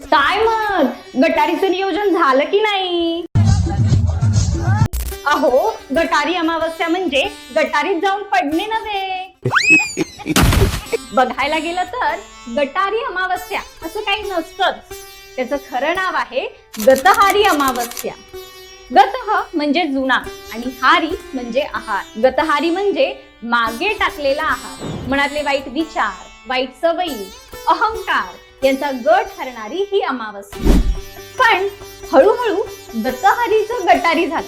काय मग गटारीचं नियोजन झालं की नाही? अहो, गटारी अमावस्या म्हणजे गटारीत जाऊन पडणे नव्हे. बघायला गेलं तर गटारी अमावस्या असं काही नसतंच. त्याचं खरं नाव आहे गतहारी अमावस्या. गतह म्हणजे जुना आणि हारी म्हणजे आहार. गतहारी म्हणजे मागे टाकलेला आहार, मनातले वाईट विचार, वाईट सवयी, अहंकार यांचा गट ठरणारी ही अमावस्या. पण हळूहळू गतहारीचं गटारी झालं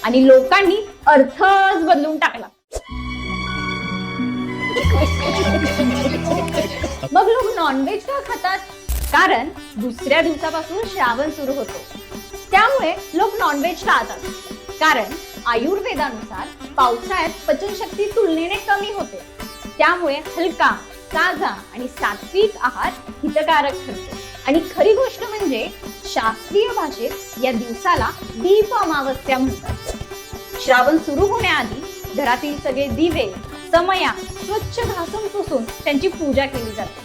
आणि लोकांनी अर्थच बदलून टाकला. मग लोक नॉनव्हेज का खातात? कारण दुसऱ्या दिवसापासून श्रावण सुरू होतो, त्यामुळे लोक नॉनव्हेज टाळतात. कारण आयुर्वेदानुसार पावसाळ्यात पचनशक्ती तुलनेने कमी होते, त्यामुळे हलका, ताजा आणि सात्विक आहार हितकारक ठरतो. आणि खरी गोष्ट म्हणजे शास्त्रीय भाषेत या दिवसाला दीप अमावस्या म्हणतात. श्रावण सुरू होण्याआधी घरातील सगळे दिवे, समया स्वच्छ घासून पुसून त्यांची पूजा केली जाते.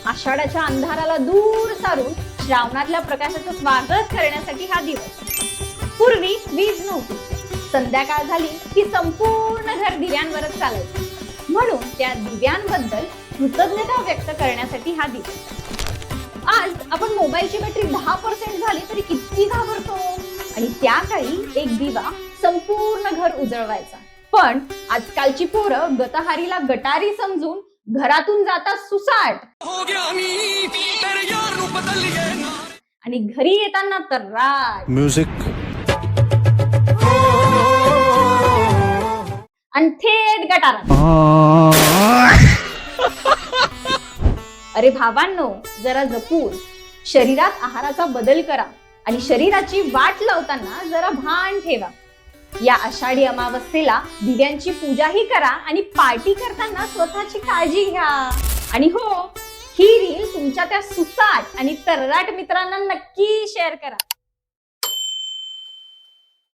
आषाढाच्या अंधाराला दूर सारून श्रावणातल्या प्रकाशाचं स्वागत करण्यासाठी हा दिवस. पूर्वी वीज नव्हती, संध्याकाळ झाली की संपूर्ण घर दिव्यांवरच चालायचं, म्हणून त्या दिव्यांबद्दल कृतज्ञता व्यक्त करण्यासाठी हा दिवस. आज आपण मोबाईलची बॅटरी 10% झाली तरी किती घाबरतो, आणि त्या काळी एक दिवा संपूर्ण घर उजळवायचा. पण आजकालची पोरं गतहारीला गटारी समजून घरातून जातात सुसाट, आणि घरी येताना तर राग, म्युझिक आणि थेट गटारात. अरे भावांनो, जरा जपून शरीरात आहाराचा बदल करा आणि शरीराची वाट लावताना जरा भान ठेवा. या आषाढी अमावस्येला दिव्यांची पूजाही करा आणि पार्टी करताना स्वतःची काळजी घ्या. आणि हो, ही रील तुमच्या त्या सुसाट आणि तर्राट मित्रांना नक्की शेअर करा.